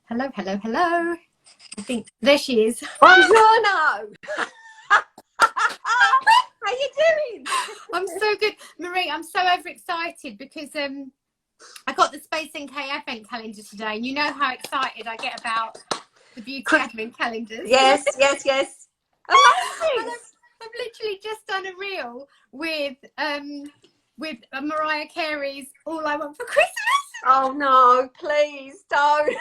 Hello, hello, hello. I think there she is. Buongiorno. How you doing? I'm so good, Marie. I'm so overexcited because I got the Space NK Advent calendar today, and you know how excited I get about the beauty advent calendars. Yes. Amazing. I've literally just done a reel with Mariah Carey's "All I Want for Christmas." Oh no, please don't.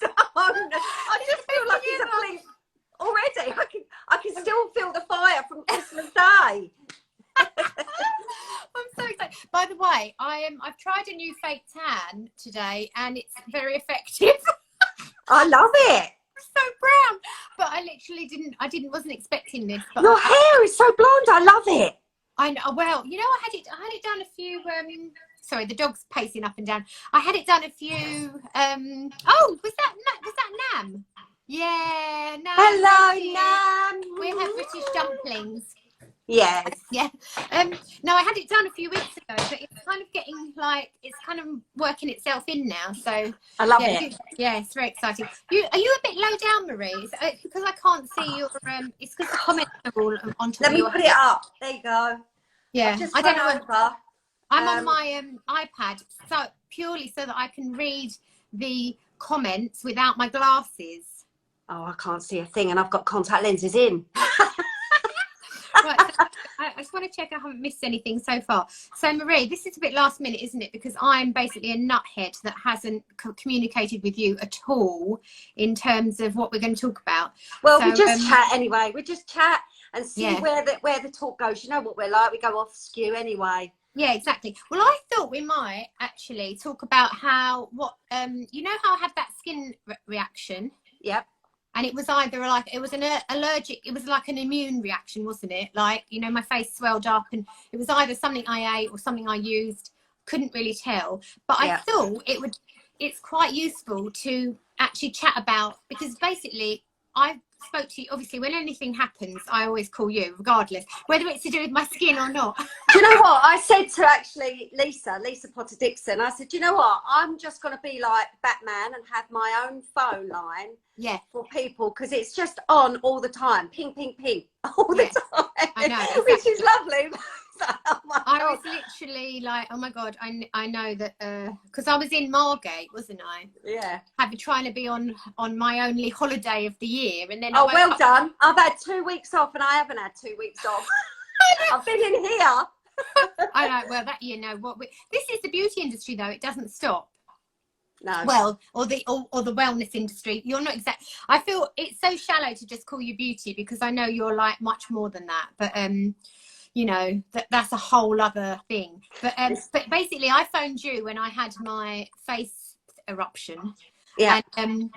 Don't. I just feel like it's a police already. I can still feel the fire from Christmas Day. I'm so excited. By the way, I've tried a new fake tan today, and it's very effective. I love it. So brown, but I literally wasn't expecting this. But Your hair is so blonde. I love it. I know. Well, you know, I had it done a few. Sorry, the dog's pacing up and down. I had it done a few. Oh, was that Nam? Yeah, Nam. Hello, Nam. We have British dumplings. Yes. Yeah. No, I had it done a few weeks ago, but it's kind of getting like it's kind of working itself in now. So I love it. Yeah, it's very exciting. Are you a bit low down, Marie? It's because I can't see your. It's because the comments are all onto. Let me put it up. There you go. Yeah, Just I don't know. over. I'm on my iPad, so purely so that I can read the comments without my glasses. Oh, I can't see a thing, and I've got contact lenses in. Right, so I just want to check I haven't missed anything so far. So Marie, this is a bit last minute, isn't it? Because I'm basically a nuthead that hasn't communicated with you at all in terms of what we're going to talk about. Well, so, we just chat anyway. We just chat and see yeah. where the talk goes. You know what we're like. We go off skew anyway. Yeah, exactly. Well, I thought we might actually talk about how you know how I had that skin reaction. Yep. And it was either like it was an allergic, it was like an immune reaction, wasn't it? Like, you know, my face swelled up, and it was either something I ate or something I used. Couldn't really tell, but I thought it's quite useful to actually chat about, because basically I spoke to you. Obviously, when anything happens, I always call you, regardless whether it's to do with my skin or not. Do you know what I said to actually Lisa Potter Dixon? I said, do you know what? I'm just going to be like Batman and have my own phone line. Yeah. For people, because it's just on all the time, ping, ping, ping, all the time. I know, exactly. Which is lovely. Oh my I God. was literally like, oh my God, I know that because I was in Margate, wasn't I? Yeah. Trying to be on my only holiday of the year, and then well done. I've had 2 weeks off, and I haven't had 2 weeks off. I've been in here. I know. Well, that, you know what? This is the beauty industry, though. It doesn't stop. No. Well, or the wellness industry. You're not exact. I feel it's so shallow to just call you beauty, because I know you're like much more than that. But you know, that's a whole other thing. But basically, I phoned you when I had my face eruption. Yeah. And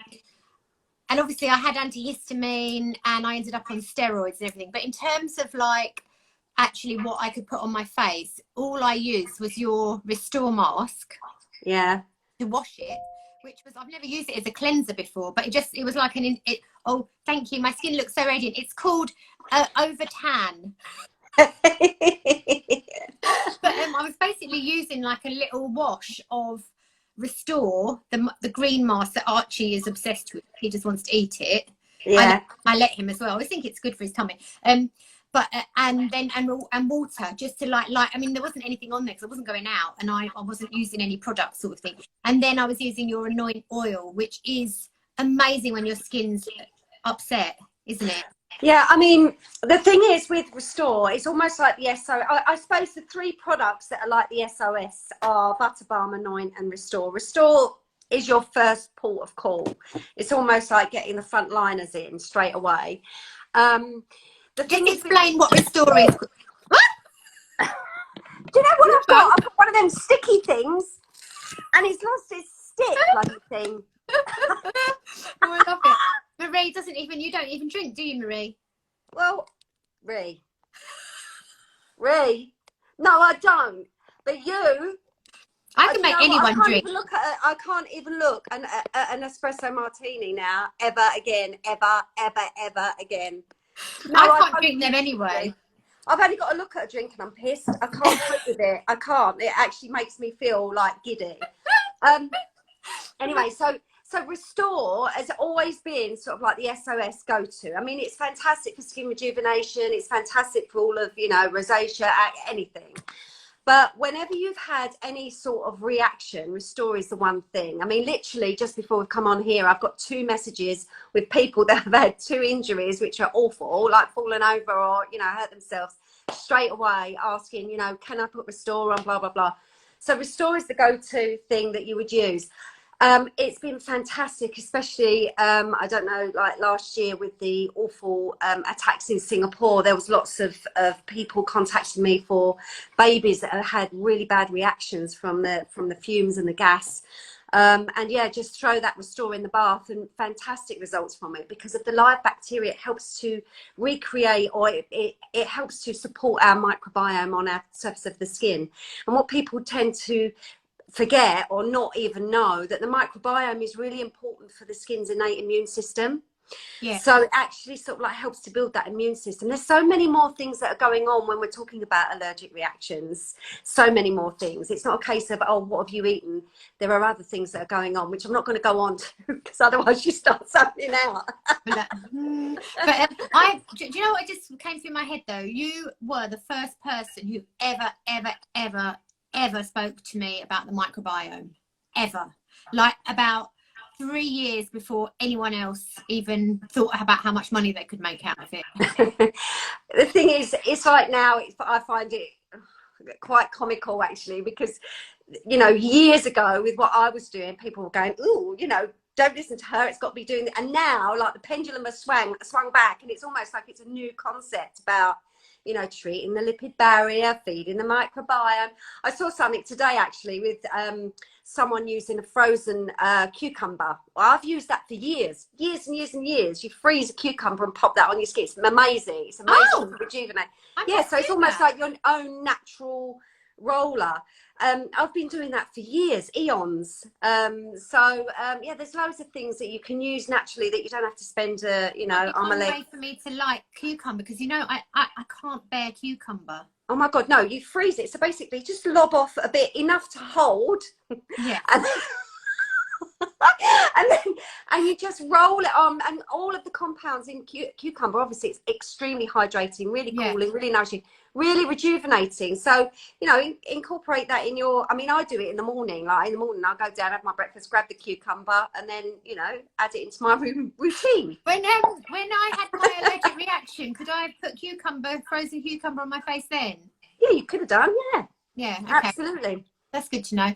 obviously, I had antihistamine, and I ended up on steroids and everything. But in terms of like actually what I could put on my face, all I used was your Restore mask. Yeah. To wash it, which was, I've never used it as a cleanser before, but it was like oh, thank you, my skin looks so radiant. It's called over tan. But I was basically using like a little wash of Restore, the green mask that Archie is obsessed with. He just wants to eat it. Yeah. I let him as well. I think it's good for his tummy. But and water, just to like I mean, there wasn't anything on there because I wasn't going out, and I wasn't using any product sort of thing. And then I was using your Anoint oil, which is amazing when your skin's upset, isn't it? Yeah, I mean, the thing is with Restore, it's almost like the SOS. I suppose the three products that are like the SOS are Butter Balm, Anoint, and Restore. Restore is your first port of call. It's almost like getting the front liners in straight away. Just explain what Restore is. Do you know what I've got? I've got one of them sticky things, and it's lost its stick, bloody thing. Oh, I love it. Marie doesn't even. You don't even drink, do you, Marie? Well, Ree. No, I don't. But you. I can make anyone drink. I can't even look at an espresso martini now, ever again. No, I can't drink them anyway. I've only got to look at a drink and I'm pissed. I can't cope with it. I can't. It actually makes me feel like giddy. Anyway, so So Restore has always been sort of like the SOS go-to. I mean, it's fantastic for skin rejuvenation. It's fantastic for all of, you know, rosacea, anything. But whenever you've had any sort of reaction, Restore is the one thing. I mean, literally, just before we've come on here, I've got 2 messages with people that have had 2 injuries, which are awful, like fallen over or, you know, hurt themselves, straight away asking, you know, can I put Restore on, blah, blah, blah. So Restore is the go-to thing that you would use. It's been fantastic, especially, I don't know, like last year with the awful attacks in Singapore, there was lots of people contacting me for babies that had really bad reactions from the fumes and the gas. And yeah, just throw that Restore in the bath and fantastic results from it because of the live bacteria. It helps to recreate, or it helps to support our microbiome on our surface of the skin. And what people tend to forget or not even know, that the microbiome is really important for the skin's innate immune system. Yeah. So it actually sort of like helps to build that immune system. There's so many more things that are going on when we're talking about allergic reactions. So many more things. It's not a case of, oh, what have you eaten? There are other things that are going on, which I'm not going to go on to because otherwise you start sounding out. But do you know what just came through my head though? You were the first person who ever spoke to me about the microbiome, ever. Like about 3 years before anyone else even thought about how much money they could make out of it. The thing is, it's like now, I find it quite comical actually, because, you know, years ago with what I was doing, people were going, ooh, you know, don't listen to her, it's got to be doing it. And now, like, the pendulum has swung back, and it's almost like it's a new concept about, you know, treating the lipid barrier, feeding the microbiome. I saw something today actually with someone using a frozen cucumber. Well, I've used that for years and years. You freeze a cucumber and pop that on your skin. It's amazing. It's amazing to rejuvenate. Yeah, so it's almost like your own natural roller. I've been doing that for years, eons. Yeah, there's loads of things that you can use naturally that you don't have to spend, you know, arm and leg. Way for me to like cucumber, because you know I can't bear cucumber. Oh my god, no! You freeze it, so basically just lob off a bit, enough to hold. Yeah. And you just roll it on, and all of the compounds in cucumber, obviously it's extremely hydrating, really cooling, really nourishing, really rejuvenating. So, you know, incorporate that in your, I mean, I do it in the morning. Like in the morning I'll go down, have my breakfast, grab the cucumber, and then, you know, add it into my routine. When I had my allergic reaction, could I have put frozen cucumber on my face then? Yeah, you could have done. Yeah, okay. Absolutely. That's good to know.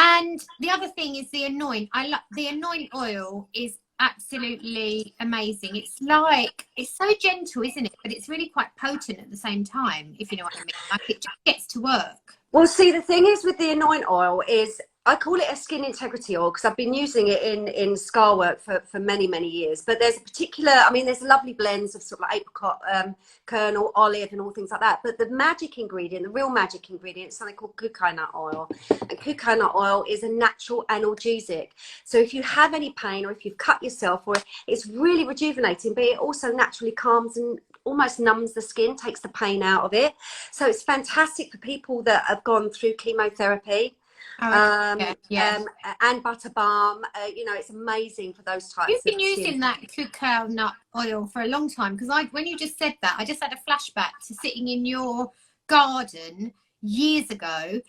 And the other thing is the Anoint. The Anoint oil is absolutely amazing. It's so gentle, isn't it? But it's really quite potent at the same time, if you know what I mean. Like, it just gets to work. Well, see, the thing is with the Anoint oil is, I call it a skin integrity oil because I've been using it in scar work for many years. But there's a particular, I mean, there's lovely blends of sort of like apricot kernel, olive, and all things like that. But the magic ingredient, the real magic ingredient, is something called coconut oil. And coconut oil is a natural analgesic. So if you have any pain, or if you've cut yourself, or it's really rejuvenating, but it also naturally calms and almost numbs the skin, takes the pain out of it. So it's fantastic for people that have gone through chemotherapy. And butter balm, you know, it's amazing for those types. You've been using that coconut oil for a long time, because when you just said that, I just had a flashback to sitting in your garden years ago,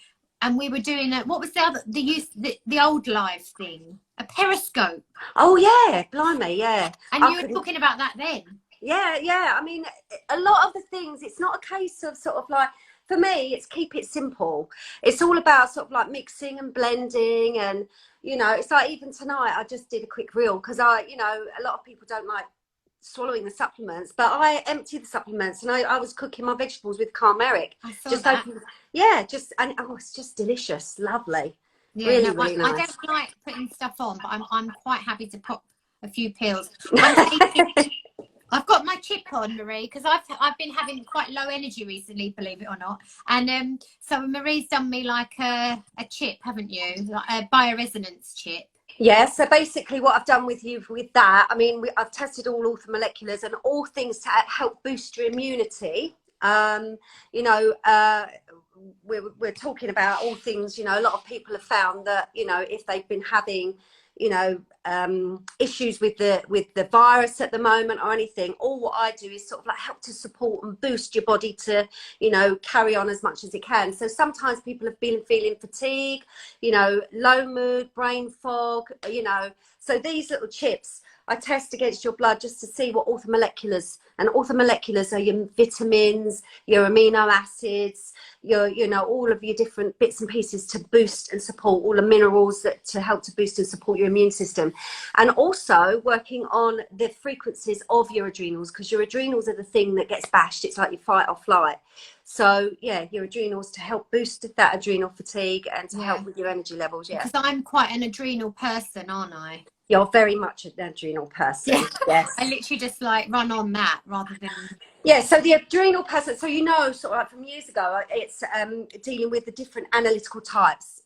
and we were doing what was the old live thing, a periscope. Oh yeah, blimey, yeah. And you were talking about that then. Yeah. I mean, a lot of the things, it's not a case of sort of like, for me, it's keep it simple. It's all about sort of like mixing and blending, and, you know, it's like even tonight I just did a quick reel because you know, a lot of people don't like swallowing the supplements, but I emptied the supplements and I was cooking my vegetables with turmeric. I saw that. And it's just delicious, lovely. Yeah, really nice. I don't like putting stuff on, but I'm quite happy to pop a few pills. I've got my chip on, Marie, because I've been having quite low energy recently, believe it or not. And so Marie's done me like a chip, haven't you? Like a bioresonance chip. Yeah, so basically what I've done with you with that, I mean, I've tested all orthomoleculars and all things to help boost your immunity. You know, we're talking about all things, you know, a lot of people have found that, you know, if they've been having, you know, issues with the virus at the moment or anything, all what I do is sort of like help to support and boost your body to, you know, carry on as much as it can. So sometimes people have been feeling fatigue, you know, low mood, brain fog, you know. So these little chips I test against your blood just to see what orthomoleculars, and orthomoleculars are your vitamins, your amino acids, your, you know, all of your different bits and pieces to boost and support all the minerals that to help to boost and support your immune system. And also working on the frequencies of your adrenals, because your adrenals are the thing that gets bashed. It's like your fight or flight. So yeah, your adrenals to help boost that adrenal fatigue and to help with your energy levels. Yeah, because I'm quite an adrenal person, aren't I? You're very much an adrenal person. Yeah. Yes. I literally just like run on that rather than. Yeah, so the adrenal person, so you know, sort of like from years ago, it's dealing with the different analytical types.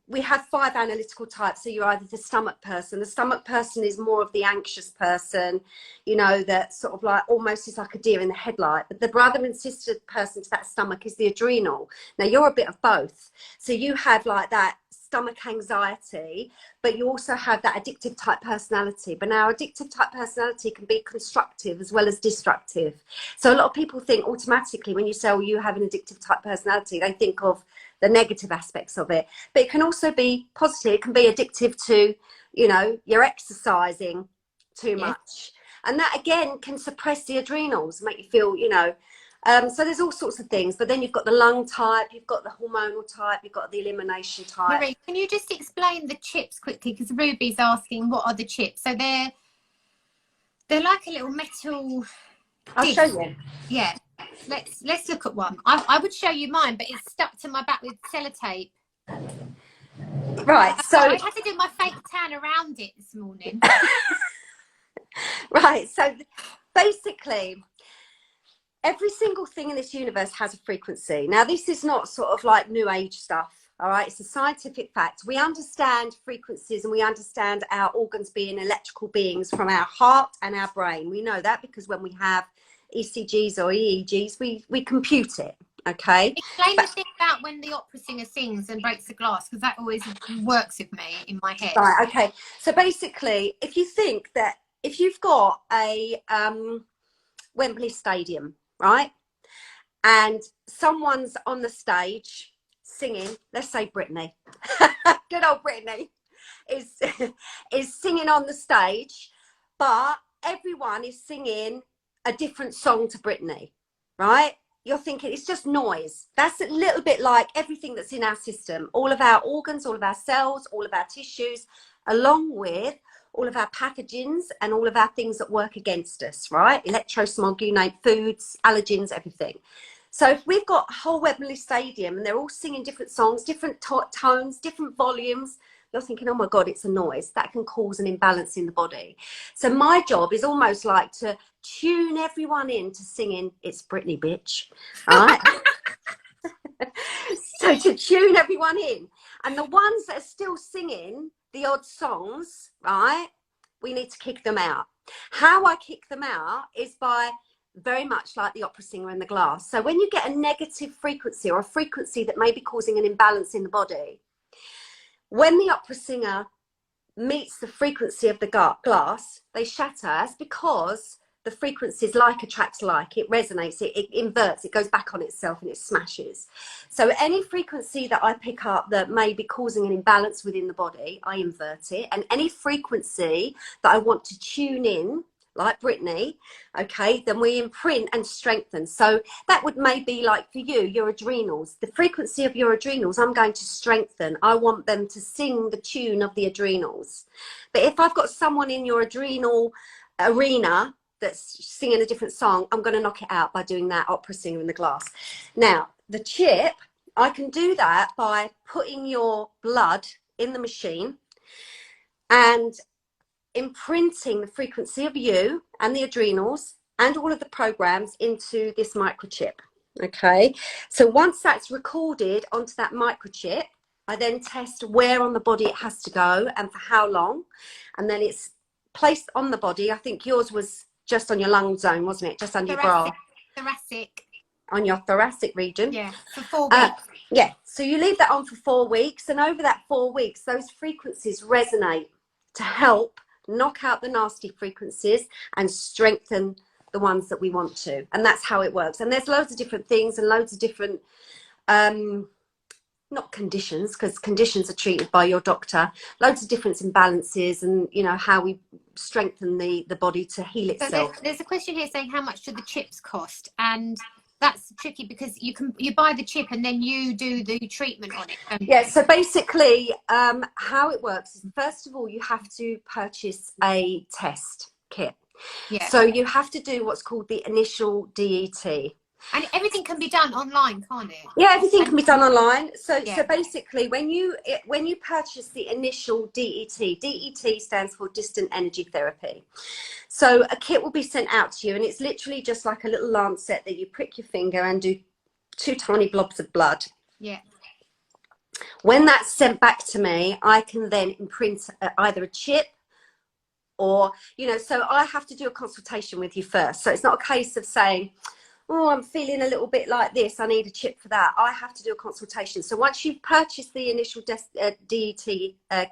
We have 5 analytical types. So you're either the stomach person. The stomach person is more of the anxious person, you know, that sort of like almost is like a deer in the headlight. But the brother and sister person to that stomach is the adrenal. Now you're a bit of both. So you have like that stomach anxiety, but you also have that addictive type personality. But now addictive type personality can be constructive as well as destructive. So a lot of people think automatically when you say, oh, you have an addictive type personality, they think of the negative aspects of it. But it can also be positive. It can be addictive to, you know, you're exercising too much. And that again can suppress the adrenals, make you feel, you know, so there's all sorts of things. But then you've got the lung type, you've got the hormonal type, you've got the elimination type. Marie, can you just explain the chips quickly? Because Ruby's asking, what are the chips? So they're like a little metal I'll disc. show you. Yeah. Let's look at one. I would show you mine, but it's stuck to my back with sellotape. Right, so I had to do my fake tan around it this morning. Right, so basically every single thing in this universe has a frequency. Now this is not sort of like new age stuff, all right? It's a scientific fact. We understand frequencies and we understand our organs being electrical beings from our heart and our brain. We know that because when we have ECGs or EEGs, we compute it, okay? Explain the thing about when the opera singer sings and breaks the glass, because that always works with me in my head. Right, okay. So basically, if you think that if you've got a Wembley Stadium, right, and someone's on the stage singing, let's say Britney, good old Britney is singing on the stage, but everyone is singing a different song to Britney, right? You're thinking it's just noise. That's a little bit like everything that's in our system, all of our organs, all of our cells, all of our tissues, along with all of our pathogens and all of our things that work against us, right? Electrosmog, you name, foods, allergens, everything. So if we've got a whole Wembley Stadium and they're all singing different songs, different tones, different volumes, you're thinking, oh my God, it's a noise. That can cause an imbalance in the body. So my job is almost like to tune everyone in to singing It's Britney, bitch, right? So to tune everyone in. And the ones that are still singing the odd songs, right, we need to kick them out. How I kick them out is by very much like the opera singer in the glass. So when you get a negative frequency or a frequency that may be causing an imbalance in the body, when the opera singer meets the frequency of the glass, they shatter. That's because the frequencies like attracts like. It resonates, it inverts, it goes back on itself and it smashes. So any frequency that I pick up that may be causing an imbalance within the body, I invert it. And any frequency that I want to tune in, like Britney, okay, then we imprint and strengthen. So that would maybe like for you, your adrenals, the frequency of your adrenals, I'm going to strengthen. I want them to sing the tune of the adrenals. But if I've got someone in your adrenal arena that's singing a different song, I'm going to knock it out by doing that opera singer in the glass. Now, the chip, I can do that by putting your blood in the machine and imprinting the frequency of you and the adrenals and all of the programs into this microchip. Okay, so once that's recorded onto that microchip, I then test where on the body it has to go and for how long, and then it's placed on the body. I think yours was just on your lung zone, wasn't it? Just under your bra. Thoracic. On your thoracic region. Yeah, for 4 weeks. Yeah, so you leave that on for 4 weeks, and over that 4 weeks, those frequencies resonate to help knock out the nasty frequencies and strengthen the ones that we want to. And that's how it works. And there's loads of different things and loads of different not conditions, because conditions are treated by your doctor, loads of different imbalances, and you know how we strengthen the body to heal itself. So there's a question here saying how much do the chips cost, and that's tricky because you buy the chip and then you do the treatment on it. Yeah, so basically how it works is, first of all, you have to purchase a test kit. Yeah. So you have to do what's called the initial DET. And everything can be done online, can't it? Yeah, everything can be done online. So yeah. so basically, when you purchase the initial DET stands for distant energy therapy. So a kit will be sent out to you, and it's literally just like a little lancet that you prick your finger and do 2 tiny blobs of blood. Yeah. When that's sent back to me, I can then imprint either a chip, or, you know, so I have to do a consultation with you first. So it's not a case of saying, oh, I'm feeling a little bit like this, I need a chip for that. I have to do a consultation. So once you've purchased the initial DET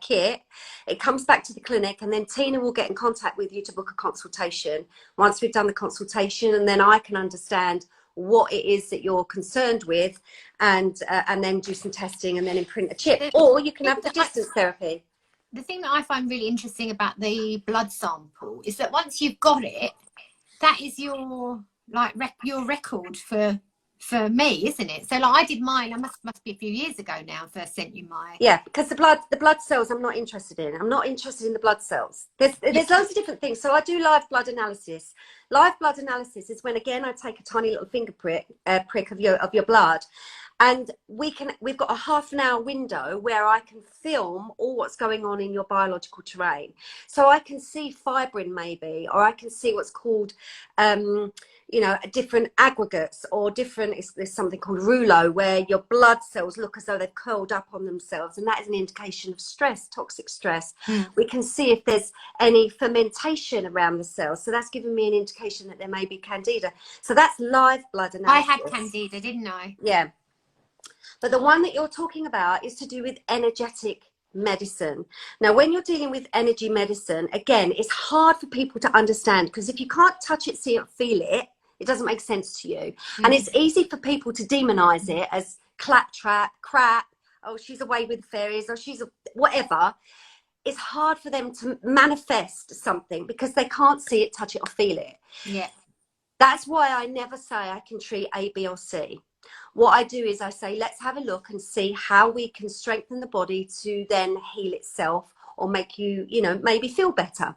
kit, it comes back to the clinic, and then Tina will get in contact with you to book a consultation. Once we've done the consultation, and then I can understand what it is that you're concerned with, and then do some testing and then imprint a chip. Or you can have the distance therapy. The thing that I find really interesting about the blood sample is that once you've got it, that is your your record for me, isn't it? So like I did mine, I must be a few years ago now, first sent you my... Yeah, because the blood cells I'm not interested in. I'm not interested in the blood cells. There's loads of different things. So I do live blood analysis. Live blood analysis is when, again, I take a tiny little finger prick of your blood, and we've got a half-an-hour window where I can film all what's going on in your biological terrain. So I can see fibrin maybe, or I can see what's called you know, different aggregates, or there's something called rouleau, where your blood cells look as though they've curled up on themselves, and that is an indication of stress, toxic stress. We can see if there's any fermentation around the cells, so that's giving me an indication that there may be candida. So that's live blood analysis. I had candida, didn't I? Yeah, but the one that you're talking about is to do with energetic medicine. Now, when you're dealing with energy medicine, again, it's hard for people to understand, because if you can't touch it, see it, feel it, it doesn't make sense to you. And it's easy for people to demonize it as claptrap, crap, oh, she's away with fairies, or she's whatever. It's hard for them to manifest something because they can't see it, touch it, or feel it. Yeah. That's why I never say I can treat A, B, or C. What I do is I say, let's have a look and see how we can strengthen the body to then heal itself, or make you, you know, maybe feel better.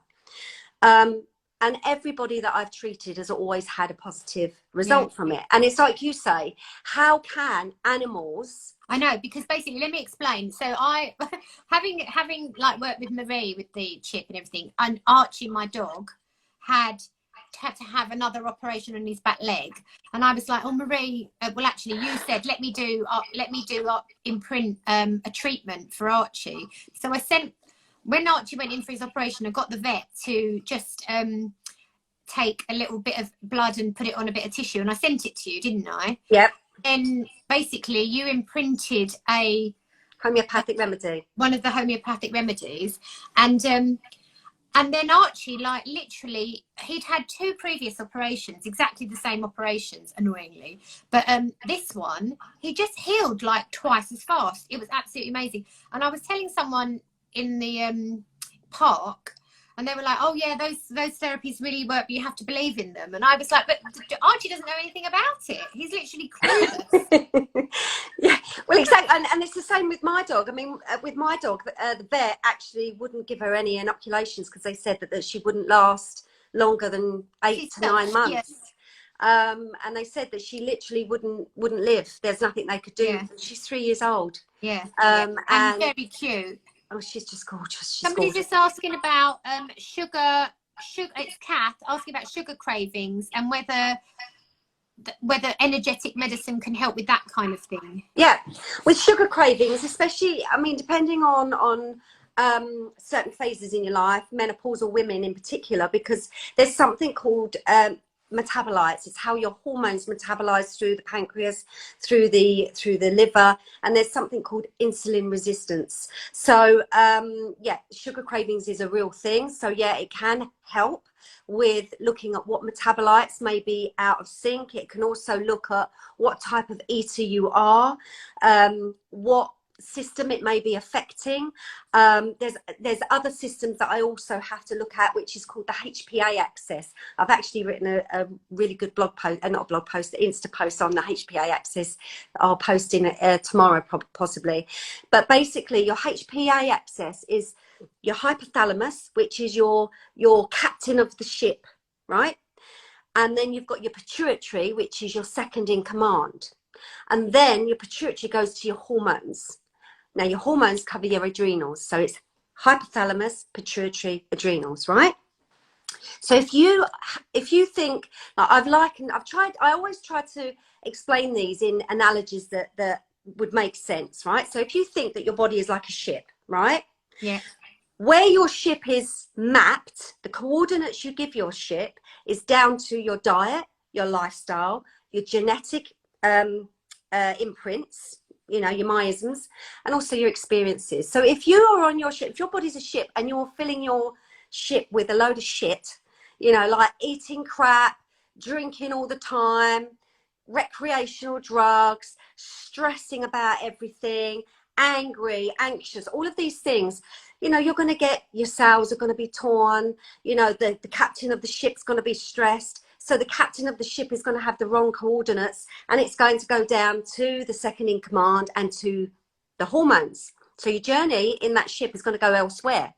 And everybody that I've treated has always had a positive result from it. And it's like you say, how can animals... I know, because basically, let me explain. So I, having like worked with Marie with the chip and everything, and Archie, my dog, had to have another operation on his back leg, and I was like, oh, Marie, well, actually, you said let me do imprint a treatment for Archie. So I sent, when Archie went in for his operation, I got the vet to just take a little bit of blood and put it on a bit of tissue, and I sent it to you, didn't I? Yep. And basically, you imprinted a homeopathic remedy, one of the homeopathic remedies, and then Archie, like literally, he'd had 2 previous operations, exactly the same operations, annoyingly. But this one, he just healed like twice as fast. It was absolutely amazing. And I was telling someone in the park, and they were like, oh yeah, those therapies really work, but you have to believe in them. And I was like, but Archie doesn't know anything about it. He's literally clueless. Yeah, well, exactly. And it's the same with my dog. I mean, with my dog, the vet actually wouldn't give her any inoculations because they said that she wouldn't last longer than 8 to 9 months. Yes. And they said that she literally wouldn't live. There's nothing they could do. Yeah. She's 3 years old. Yeah. And very cute. Oh, she's just gorgeous. Somebody's just asking about sugar. It's Kath asking about sugar cravings and whether energetic medicine can help with that kind of thing. Yeah, with sugar cravings, especially, I mean, depending on certain phases in your life, menopausal women in particular, because there's something called metabolites. It's how your hormones metabolize through the pancreas, through the liver, and there's something called insulin resistance. So yeah, sugar cravings is a real thing. So yeah, it can help with looking at what metabolites may be out of sync. It can also look at what type of eater you are, what system it may be affecting. There's other systems that I also have to look at, which is called the HPA axis. I've actually written a really good blog post, not a blog post, an Insta post on the HPA axis. I'll post in tomorrow possibly. But basically your HPA axis is your hypothalamus, which is your captain of the ship, right? And then you've got your pituitary, which is your second in command. And then your pituitary goes to your hormones. Now, your hormones cover your adrenals. So it's hypothalamus, pituitary, adrenals, right? So if you think, like I always try to explain these in analogies that would make sense, right? So if you think that your body is like a ship, right? Yeah. Where your ship is mapped, the coordinates you give your ship is down to your diet, your lifestyle, your genetic imprints, you know, your miasms, and also your experiences. So if you are on your ship, if your body's a ship and you're filling your ship with a load of shit, you know, like eating crap, drinking all the time, recreational drugs, stressing about everything, angry, anxious, all of these things, you know, you're going to get, your sails are going to be torn, you know, the captain of the ship's going to be stressed. So the captain of the ship is going to have the wrong coordinates, and it's going to go down to the second in command and to the hormones. So your journey in that ship is going to go elsewhere.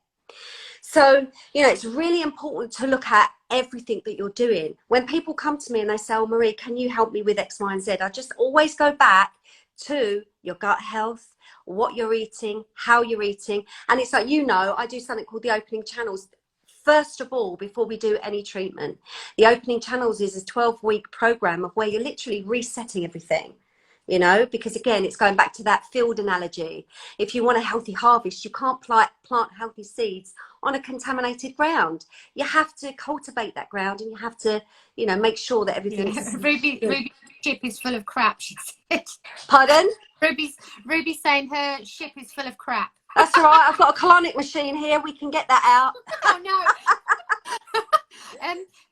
So, you know, it's really important to look at everything that you're doing. When people come to me and they say, oh, Marie, can you help me with X, Y, and Z? I just always go back to your gut health, what you're eating, how you're eating. And it's like, you know, I do something called the opening channels. First of all, before we do any treatment, the opening channels is a 12-week program of where you're literally resetting everything, you know, because again, it's going back to that field analogy. If you want a healthy harvest, you can't plant healthy seeds on a contaminated ground. You have to cultivate that ground, and you have to, you know, make sure that everything's... Yeah. Ruby's ship is full of crap, she said. Pardon? Ruby's saying her ship is full of crap. That's all right. I've got a colonic machine here. We can get that out. Oh no.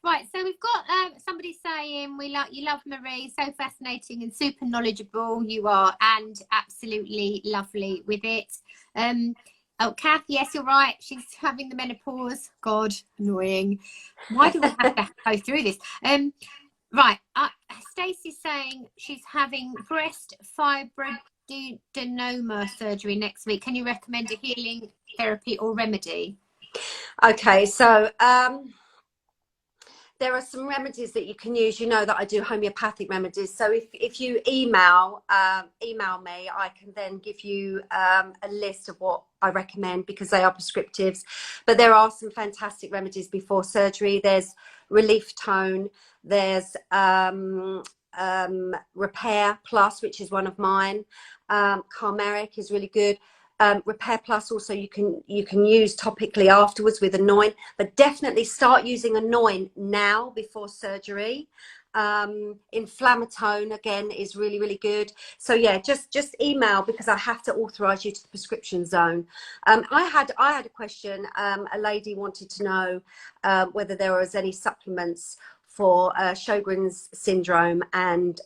Right, so we've got somebody saying you love Marie, so fascinating and super knowledgeable you are, and absolutely lovely with it. Oh, Kath, yes, you're right. She's having the menopause. God, annoying. Why do we have to go through this? Right, Stacey's saying she's having breast fibroadenoma surgery next week. Can you recommend a healing therapy or remedy? Okay, so there are some remedies that you can use. You know that I do homeopathic remedies. So if you email me, I can then give you a list of what I recommend, because they are prescriptives. But there are some fantastic remedies before surgery. There's Relief Tone. There's Repair Plus, which is one of mine. Calmeric is really good. Repair Plus also you can use topically afterwards with Anoint, but definitely start using Anoint now before surgery. Inflammatone again is really, really good. So yeah, just email, because I have to authorize you to the prescription zone. I had a question. A lady wanted to know whether there was any supplements for Sjogren's syndrome and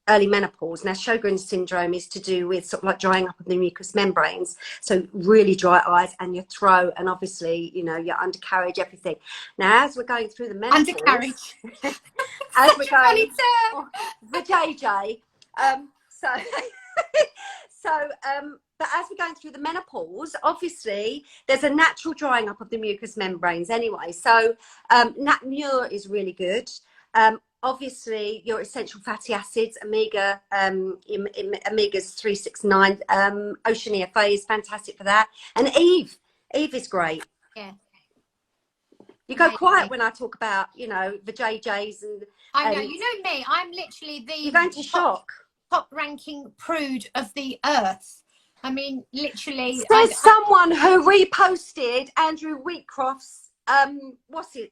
early menopause. Now, Sjogren's syndrome is to do with sort of like drying up of the mucous membranes, so really dry eyes and your throat, and obviously, you know, your undercarriage, everything. Now, as we're going through the menopause, Undercarriage. as we're going, the JJ. But as we're going through the menopause, obviously, there's a natural drying up of the mucous membranes anyway. So, Nat Mure is really good. Obviously, your essential fatty acids, omegas 369, Ocean EFA is fantastic for that, and Eve is great. Yeah. You go quiet when I talk about, you know, the JJs and... I know, you know me, I'm literally you're going to shock. Top ranking prude of the earth. I mean, literally. There's someone who reposted Andrew Wheatcroft's, what's it?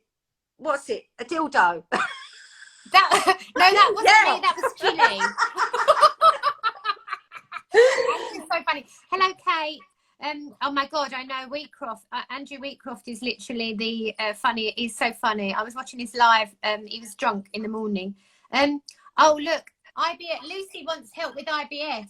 what's it? A dildo. That no, that wasn't Yeah. me. That was Chili. Andrew's so funny. Hello, Kate. Oh my God, I know Wheatcroft. Andrew Wheatcroft is literally the funny. He's so funny. I was watching his live. He was drunk in the morning. Oh look, IBS. Lucy wants help with IBS.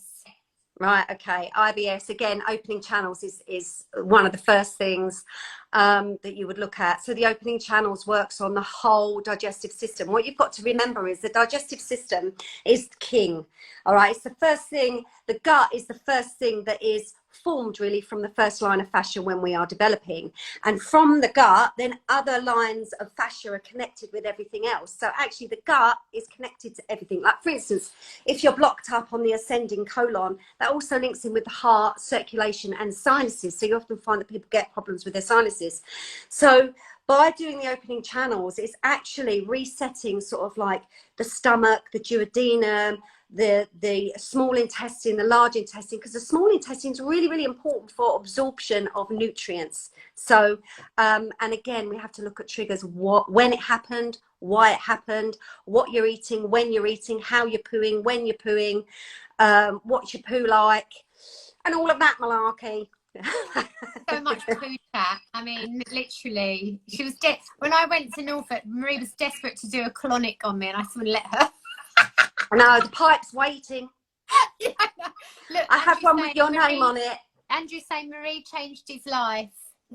Right, okay. IBS, again, opening channels is one of the first things that you would look at. So the opening channels works on the whole digestive system. What you've got to remember is the digestive system is king, all right? It's the first thing, the gut is the first thing that is formed really from the first line of fascia when we are developing. And from the gut, then other lines of fascia are connected with everything else. So actually the gut is connected to everything. Like for instance, if you're blocked up on the ascending colon, that also links in with the heart, circulation and sinuses. So you often find that people get problems with their sinuses. So by doing the opening channels, it's actually resetting sort of like the stomach, the duodenum, the small intestine, the large intestine, because the small intestine is really, really important for absorption of nutrients. So, and again, we have to look at triggers, when it happened, why it happened, what you're eating, when you're eating, how you're pooing, when you're pooing, what's your poo like, and all of that malarkey. So much poo chat. I mean, literally, she was when I went to Norfolk, Marie was desperate to do a colonic on me, and I just wouldn't let her. No, the pipe's waiting. Yeah, look, I have one with your name on it. Andrew saying Marie changed his life.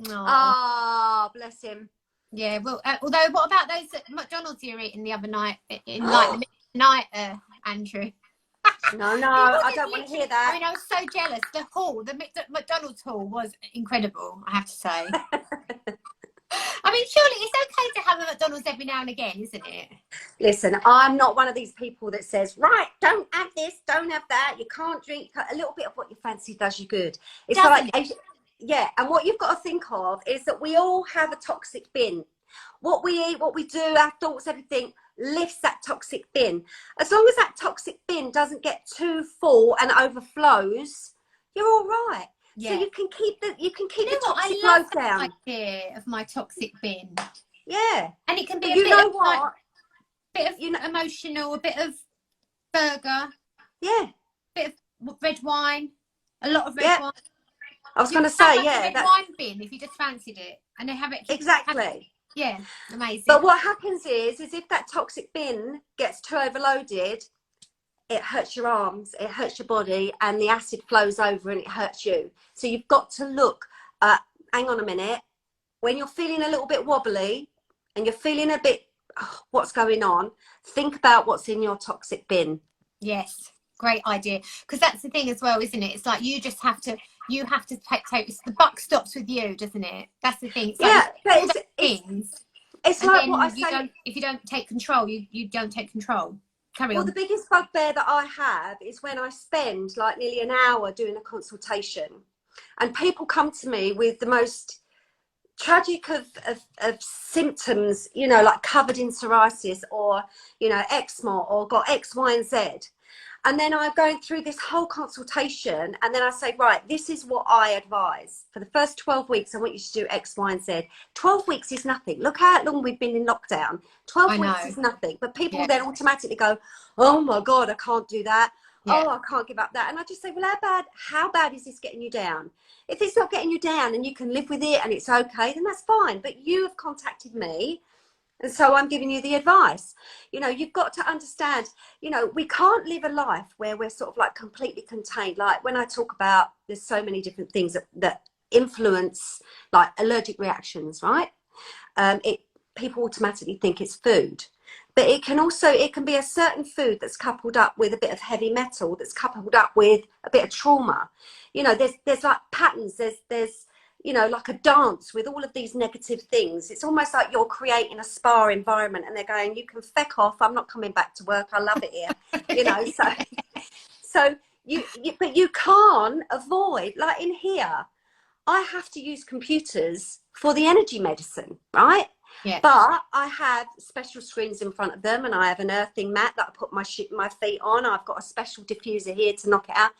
Oh, bless him. Yeah, well, although what about those at McDonald's you were eating the other night in like the middle of the night, Andrew? No, I don't want to hear that. I mean, I was so jealous. The McDonald's hall was incredible, I have to say. I mean, surely it's okay to have a McDonald's every now and again, isn't it? Listen, I'm not one of these people that says, right, don't have this, don't have that, you can't drink. A little bit of what you fancy does you good. It's Doesn't like, yeah, and what you've got to think of is that we all have a toxic bin. What we eat, what we do, our thoughts, everything lifts that toxic bin. As long as that toxic bin doesn't get too full and overflows, you're all right. Yeah. So you can keep the toxic load down. I love the idea of my toxic bin. Yeah. And it can be a bit of emotional, a bit of burger. Yeah. A bit of red wine. A lot of red wine. I was going to say, yeah. Red wine bin if you just fancied it. And then have it. Exactly. Yeah, amazing. But what happens is if that toxic bin gets too overloaded, it hurts your arms, it hurts your body, and the acid flows over and it hurts you. So you've got to look at, hang on a minute, when you're feeling a little bit wobbly and you're feeling a bit, what's going on, think about what's in your toxic bin. Yes, great idea. Because that's the thing as well, isn't it? It's like you have to take the buck stops with you, doesn't it? That's the thing. It's like it's like what I say. If you don't take control, you don't take control. Carry on. The biggest bugbear that I have is when I spend like nearly an hour doing a consultation and people come to me with the most tragic of symptoms, you know, like covered in psoriasis or, you know, eczema or got X, Y, and Z. And then I'm going through this whole consultation and then I say, right, this is what I advise. For the first 12 weeks, I want you to do X, Y, and Z. 12 weeks is nothing. Look how long we've been in lockdown. 12 weeks is nothing. But people then automatically go, oh my God, I can't do that. Yeah. Oh, I can't give up that. And I just say, well, how bad is this getting you down? If it's not getting you down and you can live with it and it's okay, then that's fine. But you have contacted me. And so I'm giving you the advice. You know, you've got to understand, you know, we can't live a life where we're sort of like completely contained. Like when I talk about, there's so many different things that influence like allergic reactions, right? People automatically think it's food. But it can be a certain food that's coupled up with a bit of heavy metal, that's coupled up with a bit of trauma. You know, there's like patterns, there's you know, like a dance with all of these negative things. It's almost like you're creating a spa environment and they're going, you can feck off, I'm not coming back to work, I love it here. You know, so but you can't avoid, like in here, I have to use computers for the energy medicine, right? Yeah. But I have special screens in front of them and I have an earthing mat that I put my feet on. I've got a special diffuser here to knock it out.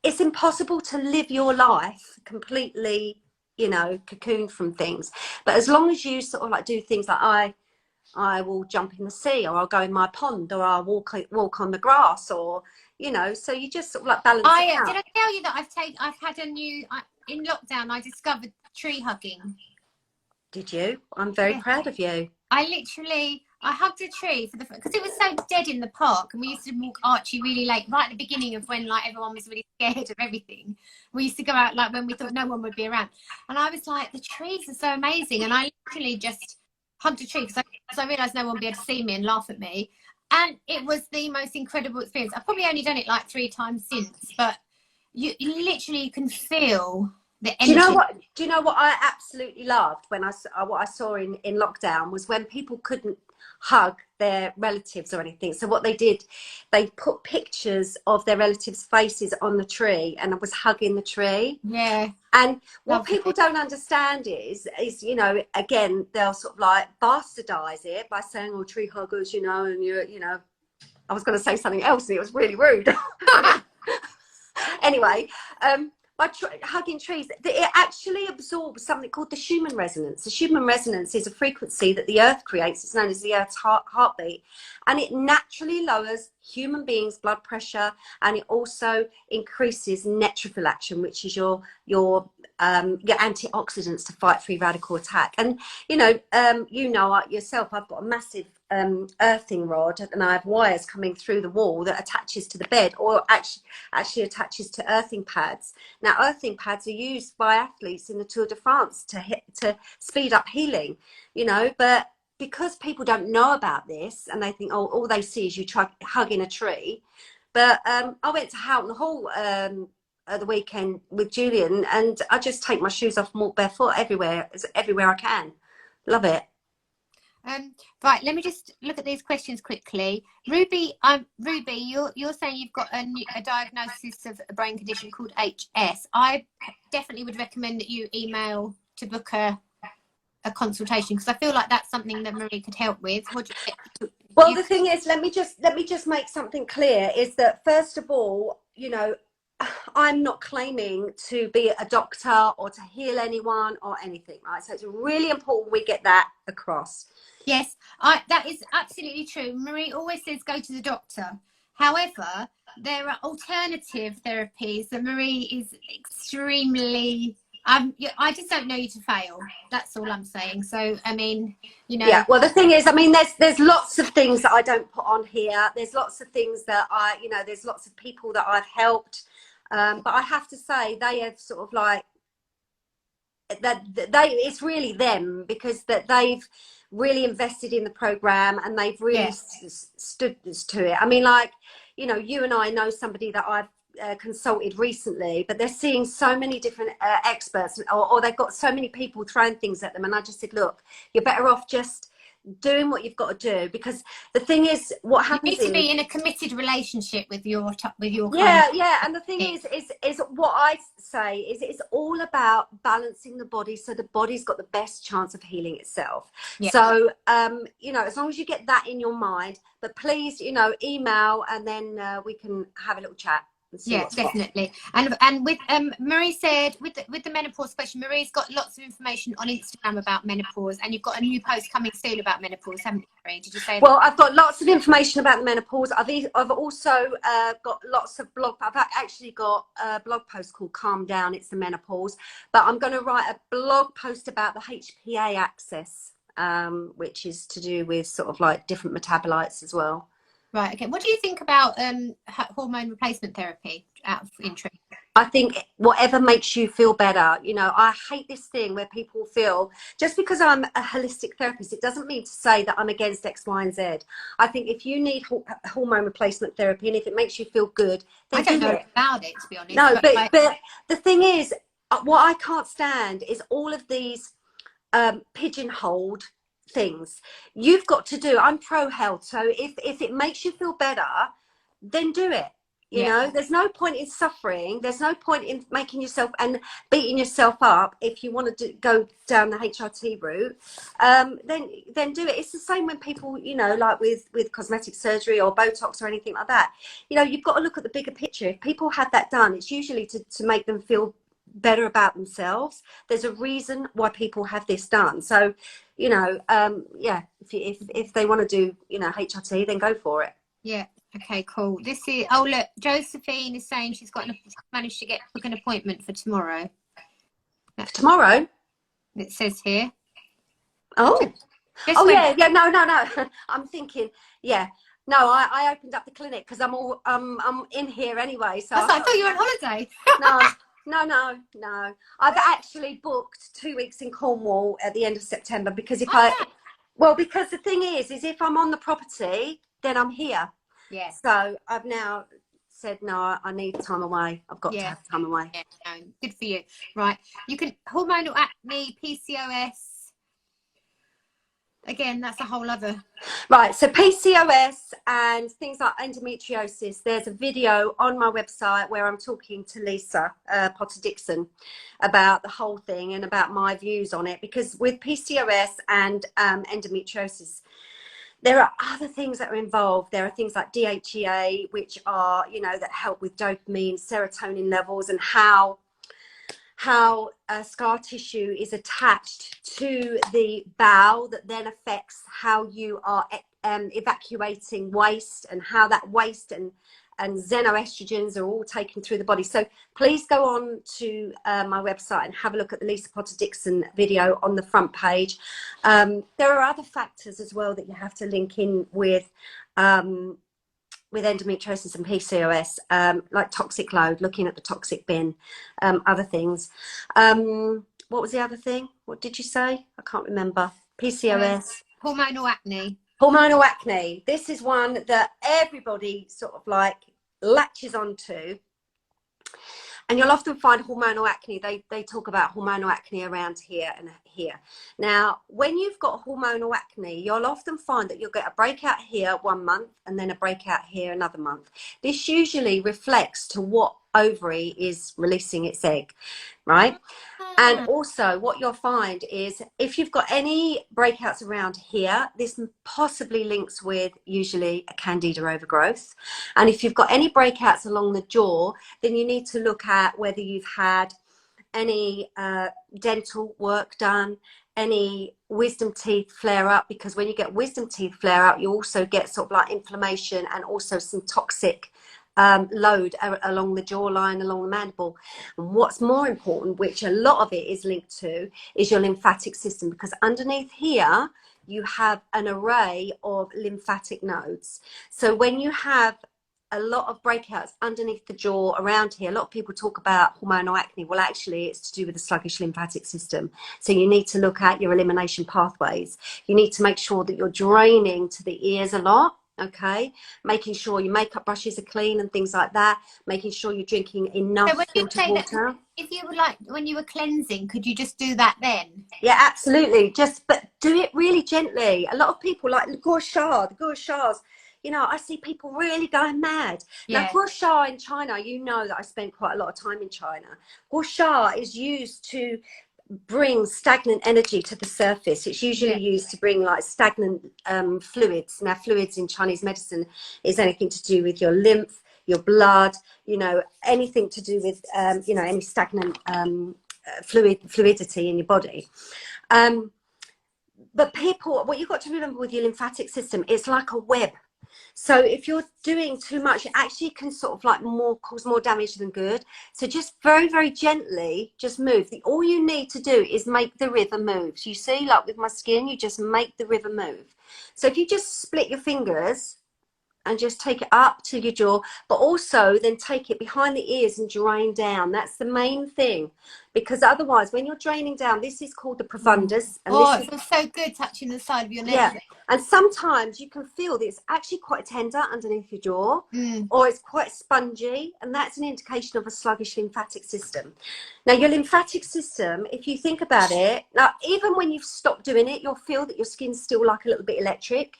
It's impossible to live your life completely, you know, cocooned from things. But as long as you sort of like do things like I will jump in the sea, or I'll go in my pond, or I'll walk on the grass, or, you know, so you just sort of like balance it out. Did I tell you that I've had a new, in lockdown, I discovered tree hugging. Did you? I'm very proud of you. I hugged a tree because it was so dead in the park, and we used to walk Archie really late, right at the beginning of when like everyone was really scared of everything. We used to go out like when we thought no one would be around, and I was like, the trees are so amazing, and I literally just hugged a tree because I realised no one would be able to see me and laugh at me, and it was the most incredible experience. I've probably only done it like 3 times since, but you literally can feel the energy. Do you know what I absolutely loved when what I saw in lockdown was when people couldn't hug their relatives or anything. So what they did, they put pictures of their relatives' faces on the tree and was hugging the tree. Yeah. And what people don't understand is, you know, again, they'll sort of like bastardize it by saying, oh, tree huggers, you know, and you know, I was going to say something else and it was really rude. Anyway, by hugging trees, it actually absorbs something called the Schumann resonance. The Schumann resonance is a frequency that the earth creates. It's known as the earth's heartbeat, and it naturally lowers human beings' blood pressure, and it also increases neutrophil action, which is your antioxidants to fight free radical attack. And you know yourself, I've got a massive earthing rod, and I have wires coming through the wall that attaches to the bed, or actually attaches to earthing pads. Now, earthing pads are used by athletes in the Tour de France to speed up healing, you know, but because people don't know about this and they think, oh, all they see is you try hugging a tree. But I went to Houghton Hall at the weekend with Julian, and I just take my shoes off and walk barefoot everywhere I can. Love it. Right, let me just look at these questions quickly. Ruby, you're saying you've got a diagnosis of a brain condition called HS. I definitely would recommend that you email to book a consultation, because I feel like that's something that Marie could help with. Well, the thing is, let me just make something clear, is that first of all, you know, I'm not claiming to be a doctor or to heal anyone or anything, right? So it's really important we get that across. Yes, that is absolutely true. Marie always says go to the doctor. However, there are alternative therapies that Marie is extremely... I just don't know you to fail. That's all I'm saying. So, I mean, you know... Yeah, well, the thing is, I mean, there's lots of things that I don't put on here. There's lots of things that there's lots of people that I've helped. But I have to say, they have sort of like... it's really them, because that they've really invested in the program and they've really stood to it. I mean, like, you know, you and I know somebody that I've consulted recently, but they're seeing so many different experts, or they've got so many people throwing things at them, and I just said, look, you're better off just doing what you've got to do, because the thing is, what happens you need to be in a committed relationship with your and the thing is what I say is it's all about balancing the body, so the body's got the best chance of healing itself. So you know, as long as you get that in your mind, but please, you know, email, and then we can have a little chat. Yeah, definitely. And with Marie said, with the menopause question, Marie's got lots of information on Instagram about menopause, and you've got a new post coming soon about menopause, haven't you, Marie? Did you say that? Well, I've got lots of information about the menopause. I've also got lots of I've actually got a blog post called Calm Down, It's the Menopause, but I'm going to write a blog post about the HPA axis, which is to do with sort of like different metabolites as well. Right, okay. What do you think about hormone replacement therapy, out of interest? I think whatever makes you feel better. You know, I hate this thing where people feel, just because I'm a holistic therapist, it doesn't mean to say that I'm against X, Y, and Z. I think if you need hormone replacement therapy, and if it makes you feel good, then I don't know about it, to be honest. No, but the thing is, what I can't stand is all of these pigeonholed things. You've got to do, I'm pro health, so if it makes you feel better, then do it. You know, there's no point in suffering, there's no point in making yourself and beating yourself up. If you want to go down the HRT route, then do it. It's the same when people, you know, like with cosmetic surgery or Botox or anything like that. You know, you've got to look at the bigger picture. If people have that done, it's usually to make them feel better about themselves. There's a reason why people have this done. So, you know, yeah, if they want to do, you know, HRT, then go for it. Yeah. Okay, cool. This is, oh look, Josephine is saying she's managed to book an appointment for tomorrow. For tomorrow? It says here. Oh. Oh yeah, no. I'm thinking, yeah. No, I opened up the clinic because I'm in here anyway. So I thought you were on holiday. No. I've actually booked 2 weeks in Cornwall at the end of September because because the thing is if I'm on the property, then I'm here. Yeah. So I've now said, no, I need time away. I've got to have time away. Yeah, no, good for you. Right. You can, hormonal acne, PCOS. Again, that's a whole other. Right, so PCOS and things like endometriosis, there's a video on my website where I'm talking to Lisa Potter-Dixon about the whole thing and about my views on it, because with PCOS and endometriosis, there are other things that are involved. There are things like DHEA, which are, you know, that help with dopamine, serotonin levels, and how scar tissue is attached to the bowel that then affects how you are evacuating waste, and how that waste and xenoestrogens are all taken through the body. So please go on to my website and have a look at the Lisa Potter-Dixon video on the front page. There are other factors as well that you have to link in with endometriosis and PCOS, like toxic load, looking at the toxic bin, other things. What was the other thing? What did you say? I can't remember. PCOS. Hormonal acne. Hormonal acne. This is one that everybody sort of like latches onto. And you'll often find hormonal acne, they talk about hormonal acne around here and here. Now, when you've got hormonal acne, you'll often find that you'll get a breakout here 1 month and then a breakout here another month. This usually reflects to what ovary is releasing its egg, right? And also what you'll find is if you've got any breakouts around here, this possibly links with usually a candida overgrowth. And if you've got any breakouts along the jaw, then you need to look at whether you've had any dental work done, any wisdom teeth flare up, because when you get wisdom teeth flare up, you also get sort of like inflammation and also some toxic load along the jawline, along the mandible. And what's more important, which a lot of it is linked to, is your lymphatic system, because underneath here you have an array of lymphatic nodes. So when you have a lot of breakouts underneath the jaw around here, a lot of people talk about hormonal acne. Well, actually it's to do with the sluggish lymphatic system. So you need to look at your elimination pathways. You need to make sure that you're draining to the ears a lot. Okay, making sure your makeup brushes are clean and things like that, making sure you're drinking enough filtered water. If you were like, when you were cleansing, could you just do that then? Yeah, absolutely. But do it really gently. A lot of people like the gua sha, you know, I see people really going mad. Yeah. Now, gua sha in China, you know that I spent quite a lot of time in China. Gua sha is used to bring stagnant energy to the surface. It's usually used to bring like stagnant fluids. Now, fluids in Chinese medicine is anything to do with your lymph, your blood, you know, anything to do with, you know, any stagnant fluidity in your body. But people, what you've got to remember with your lymphatic system, it's like a web. So if you're doing too much, it actually can sort of like cause more damage than good. So just very, very gently, just move. All you need to do is make the river move. So you see, like with my skin, you just make the river move. So if you just split your fingers and just take it up to your jaw, but also then take it behind the ears and drain down. That's the main thing, because otherwise when you're draining down, this is called the profundus. And it feels so good touching the side of your neck. Yeah, and sometimes you can feel that it's actually quite tender underneath your jaw, or it's quite spongy, and that's an indication of a sluggish lymphatic system. Now, your lymphatic system, if you think about it, now even when you've stopped doing it, you'll feel that your skin's still like a little bit electric.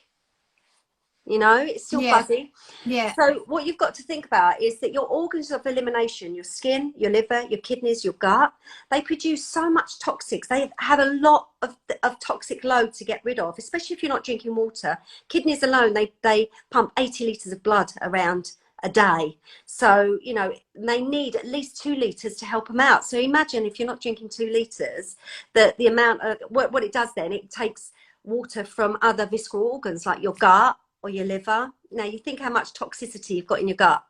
You know, it's still fuzzy. Yeah. So what you've got to think about is that your organs of elimination, your skin, your liver, your kidneys, your gut, they produce so much toxics. They have a lot of toxic load to get rid of, especially if you're not drinking water. Kidneys alone, they pump 80 litres of blood around a day. So, you know, they need at least 2 litres to help them out. So imagine if you're not drinking 2 litres, that the amount of what it does then, it takes water from other visceral organs like your gut or your liver. Now you think how much toxicity you've got in your gut.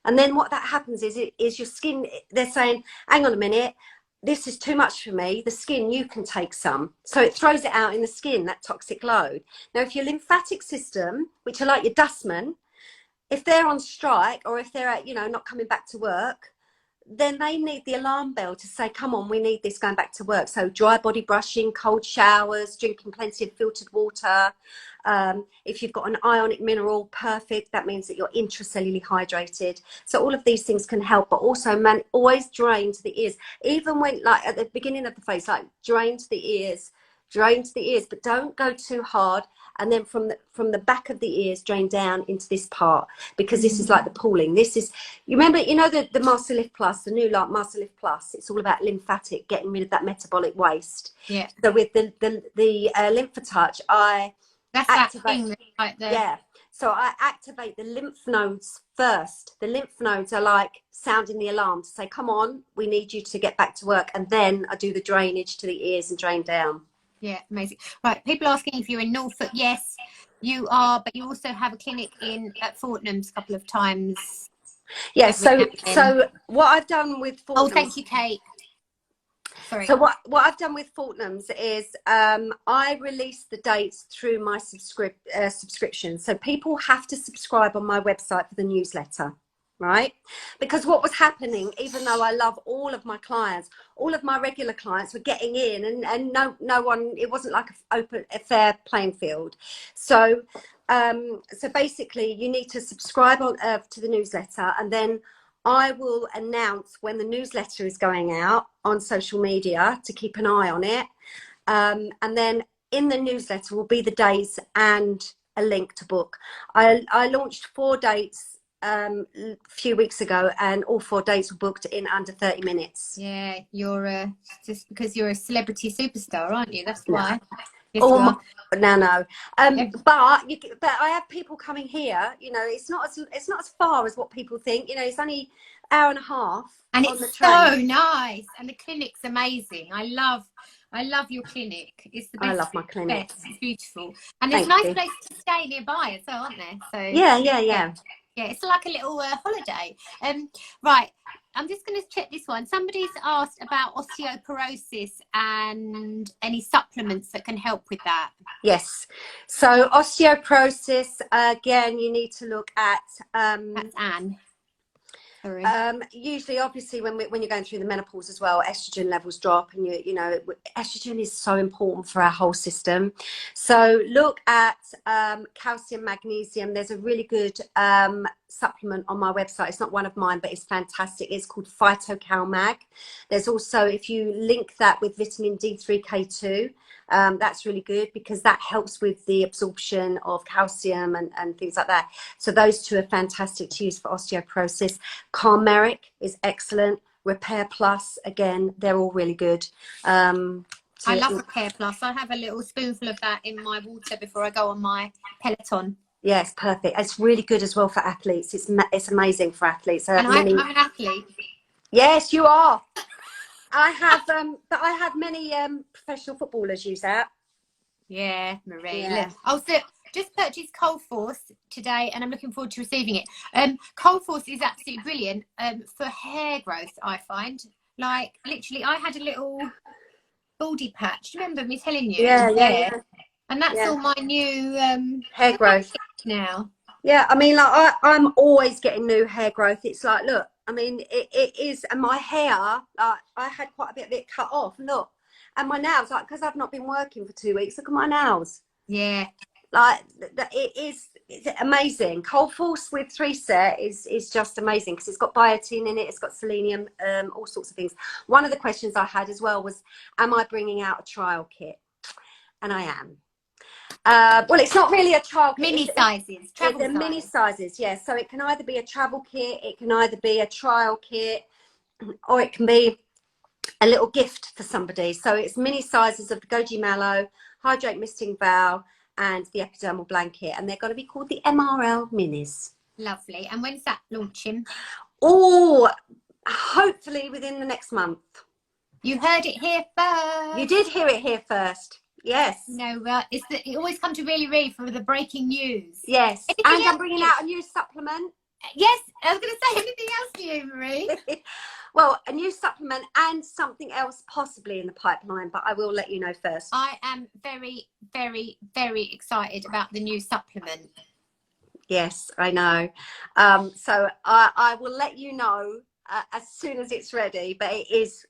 And then what that happens is your skin, they're saying, hang on a minute, this is too much for me. The skin, you can take some. So it throws it out in the skin, that toxic load. Now, if your lymphatic system, which are like your dustmen, if they're on strike or if they're, you know, not coming back to work, then they need the alarm bell to say, come on, we need this going back to work. So dry body brushing, cold showers, drinking plenty of filtered water. If you've got an ionic mineral, perfect. That means that you're intracellularly hydrated. So all of these things can help, but also, man, always drain to the ears. Even when, like at the beginning of the face, like drain to the ears, but don't go too hard. And then from the back of the ears, drain down into this part, because this is like the pooling. This is, you remember, you know, the Master Lift Plus, the new like Master Lift Plus, it's all about lymphatic, getting rid of that metabolic waste. Yeah. So with the LymphaTouch, I that's activate, that thing right there. yeah. So I activate the lymph nodes first. The lymph nodes are like sounding the alarm to say, come on, we need you to get back to work. And then I do the drainage to the ears and drain down. Yeah, amazing. Right, people asking if you're in Norfolk. Yes, you are, but you also have a clinic at Fortnum's a couple of times. Yeah, so what I've done with Fortnum's... Oh, thank you, Kate. Sorry. So what I've done with Fortnum's is I release the dates through my subscription. So people have to subscribe on my website for the newsletter. Right? Because what was happening, even though I love all of my clients, all of my regular clients were getting in, and no one, it wasn't like a fair playing field. So so basically you need to subscribe to the newsletter, and then I will announce when the newsletter is going out on social media to keep an eye on it. And then in the newsletter will be the days and a link to book. I launched 4 dates a few weeks ago, and all 4 dates were booked in under 30 minutes. Yeah, you're just because you're a celebrity superstar, aren't you? That's why. No. But I have people coming here. You know, it's not as far as what people think. You know, it's only an hour and a half, and on it's the train. so nice, and the clinic's amazing. I love your clinic. It's the best. I love my clinic. Best. It's beautiful, and there's nice places to stay nearby as well, aren't there? So yeah. Yeah, it's like a little holiday. Right, I'm just going to check this one. Somebody's asked about osteoporosis and any supplements that can help with that. Yes. So osteoporosis, again, you need to look at... That's Anne. Sorry. Usually, obviously, when you're going through the menopause as well, estrogen levels drop, and you know, estrogen is so important for our whole system. So look at calcium, magnesium. There's a really good supplement on my website. It's not one of mine, but it's fantastic. It's called PhytoCalMag. There's also, if you link that with vitamin D3K2, that's really good, because that helps with the absorption of calcium and things like that. So those 2 are fantastic to use for osteoporosis. Calmeric is excellent. Repair Plus, again, they're all really good. I love Repair Plus. I have a little spoonful of that in my water before I go on my Peloton. Yes, perfect. It's really good as well for athletes. It's amazing for athletes. And I'm an athlete. Yes, you are. I have, but I have many professional footballers use that. Yeah, Marie. Yeah. Oh, so just purchased Cold Force today, and I'm looking forward to receiving it. Cold Force is absolutely brilliant for hair growth. I find, like, literally, I had a little baldy patch. Do you remember me telling you? Yeah. And that's all my new hair growth now. Yeah, I mean, like I'm always getting new hair growth. It's like, look, I mean, it is, and my hair, I had quite a bit of it cut off. Look, and my nails, like, because I've not been working for 2 weeks. Look at my nails. Yeah, like it's amazing. Cold Force with 3 set is just amazing, because it's got biotin in it, it's got selenium, all sorts of things. One of the questions I had as well was, am I bringing out a trial kit? And I am. Well, it's not really a trial kit. Mini sizes, travel sizes. Mini sizes, yes. Yeah. So it can either be a travel kit, it can either be a trial kit, or it can be a little gift for somebody. So it's mini sizes of the Goji Mallow, Hydrate Misting Vow, and the Epidermal Blanket, and they're going to be called the MRL Minis. Lovely. And when's that launching? Oh, hopefully within the next month. You heard it here first. You did hear it here first. Yes. No, it always come to Really Ree for the breaking news. Yes. Anything and I'm bringing out a new supplement. Yes, I was going to say anything else to you, Marie. Well, a new supplement and something else possibly in the pipeline, but I will let you know first. I am very, very, very excited about the new supplement. Yes, I know. So I will let you know as soon as it's ready, but it is,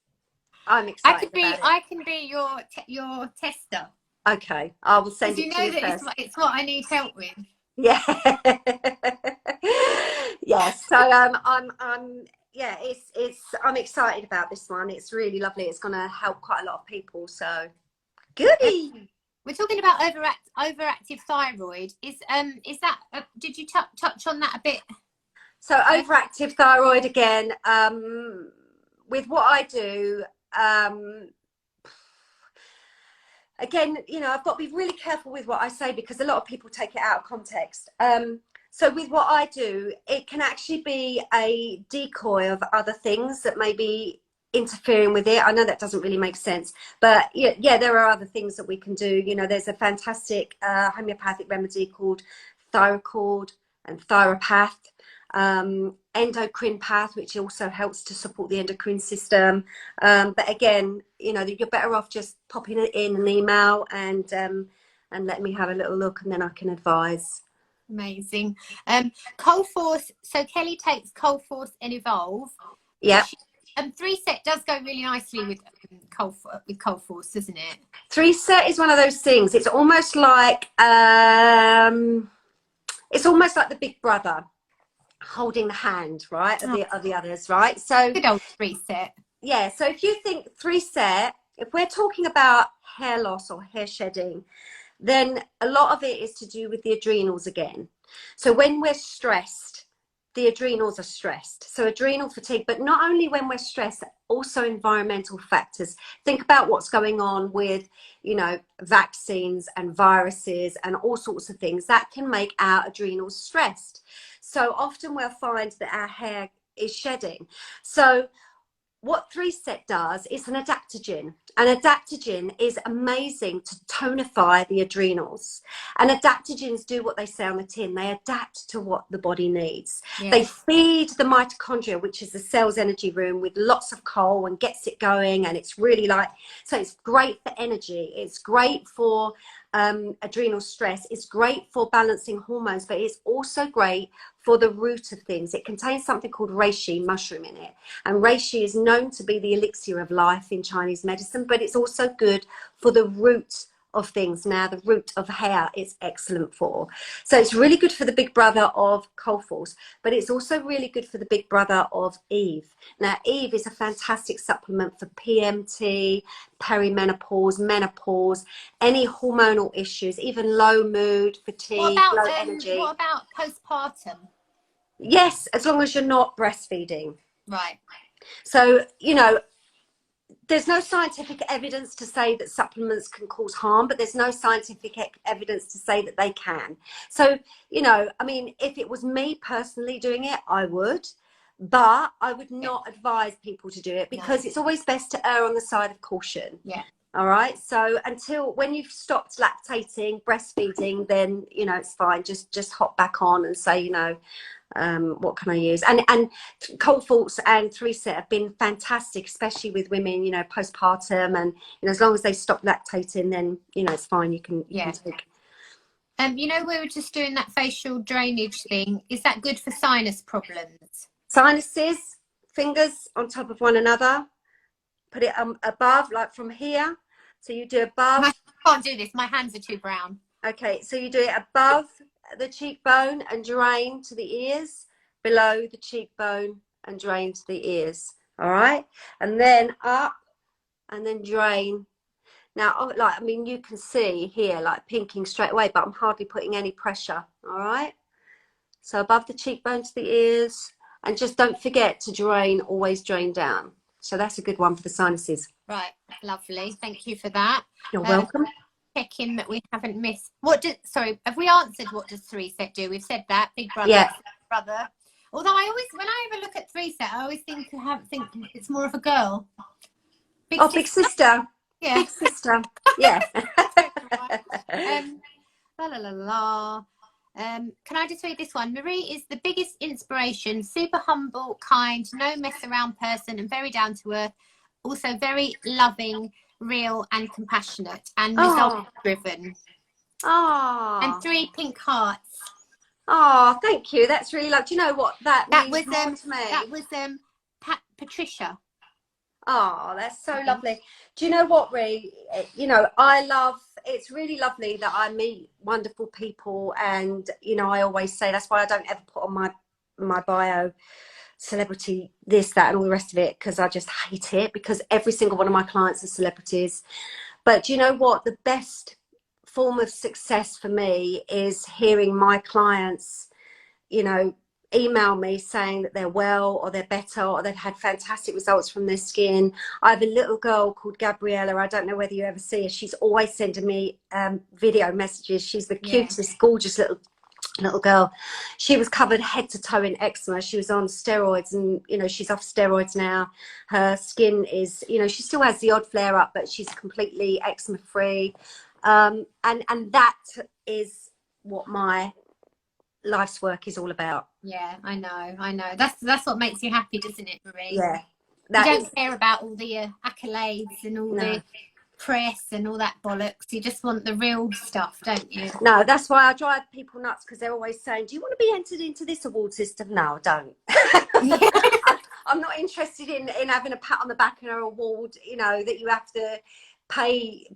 I'm excited about it. I can be your tester. Okay, I will send it to you first. It's what I need help with. Yeah. Yes. So yeah, I'm excited about this one. It's really lovely. It's going to help quite a lot of people. So goody. We're talking about overactive thyroid. Is that did you touch on that a bit? So overactive thyroid again. With what I do. Again, you know, I've got to be really careful with what I say because a lot of people take it out of context. So with what I do, it can actually be a decoy of other things that may be interfering with it. I know that doesn't really make sense, but yeah, there are other things that we can do. You know, there's a fantastic homeopathic remedy called Thyrocord and Thyropath. Endocrine path, which also helps to support the endocrine system, but again, you know, you're better off just popping it in an email and let me have a little look, and then I can advise. Amazing. Cold Force. So Kelly takes Cold Force and Evolve. Yeah. 3-set does go really nicely with Cold Force, doesn't it? 3-set is one of those things. It's almost like the big brother holding the hand, right, of the others, right? So good old 3-set. Yeah, so if you think 3-set, if we're talking about hair loss or hair shedding, then a lot of it is to do with the adrenals again. So when we're stressed, the adrenals are stressed. So adrenal fatigue, but not only when we're stressed, also environmental factors. Think about what's going on with, you know, vaccines and viruses and all sorts of things that can make our adrenals stressed. So often we'll find that our hair is shedding. So what 3-set does is an adaptogen. An adaptogen is amazing to tonify the adrenals. And adaptogens do what they say on the tin. They adapt to what the body needs. Yes. They feed the mitochondria, which is the cell's energy room, with lots of coal and gets it going. And it's really so it's great for energy. It's great for adrenal stress. It's great for balancing hormones, but it's also great for the root of things. It contains something called reishi mushroom in it, and reishi is known to be the elixir of life in Chinese medicine, but it's also good for the root of things. Now the root of hair is excellent for, so it's really good for the big brother of Cold Force, but it's also really good for the big brother of Eve. Now Eve is a fantastic supplement for PMT, perimenopause, menopause, any hormonal issues, even low mood, fatigue, low energy. What about postpartum? Yes, as long as you're not breastfeeding. Right. So, you know, there's no scientific evidence to say that supplements can cause harm, but there's no scientific evidence to say that they can. So, you know, I mean, if it was me personally doing it, I would, but I would not advise people to do it because it's always best to err on the side of caution. Yeah. All right. So when you've stopped lactating, breastfeeding, then, you know, it's fine. Just hop back on and say, you know, what can I use? And Cold Force and 3-set have been fantastic, especially with women, you know, postpartum, and, you know, as long as they stop lactating, then, you know, it's fine. You can take. You know, we were just doing that facial drainage thing. Is that good for sinus problems? Sinuses, fingers on top of one another. Put it above, like from here. So you do above. I can't do this. My hands are too brown. Okay, so you do it above the cheekbone and drain to the ears, below the cheekbone and drain to the ears. All right, and then up and then drain. Now, like, I mean, you can see here, like, pinking straight away, but I'm hardly putting any pressure. All right, so above the cheekbone to the ears, and just don't forget to drain. Always drain down. So that's a good one for the sinuses. Right, lovely. Thank you for that. You're welcome. Checking that we haven't missed. Sorry, have we answered what does 3-set do? We've said that. Big brother, brother. Although I always, when I ever look at three set, I always think it's more of a girl. Big sister. Yeah. Big sister. Yeah. La la la la. Can I just read this one? Marie is the biggest inspiration, super humble, kind, no mess around person, and very down to earth. Also very loving, real, and compassionate, and result driven. Oh. And 3 pink hearts. Oh, thank you. That's really lovely. Do you know what that means more to me? That was Patricia. Oh, that's so lovely. Do you know what, Ree? You know, it's really lovely that I meet wonderful people, and you know, I always say that's why I don't ever put on my bio celebrity this, that, and all the rest of it, because I just hate it, because every single one of my clients are celebrities. But do you know what? The best form of success for me is hearing my clients, you know, email me saying that they're well, or they're better, or they've had fantastic results from their skin. I have a little girl called Gabriella. I don't know whether you ever see her. She's always sending me video messages. She's the cutest, gorgeous little girl. She was covered head to toe in eczema. She was on steroids, and you know, she's off steroids now. Her skin is, you know, she still has the odd flare up, but she's completely eczema free. And that is what my life's work is all about. Yeah, I know. That's what makes you happy, doesn't it, Marie? Yeah. You don't care about all the accolades and all the press and all that bollocks. You just want the real stuff, don't you? No, that's why I drive people nuts, because they're always saying, do you want to be entered into this award system? No, I don't. I'm not interested in having a pat on the back and an award, you know, that you have to pay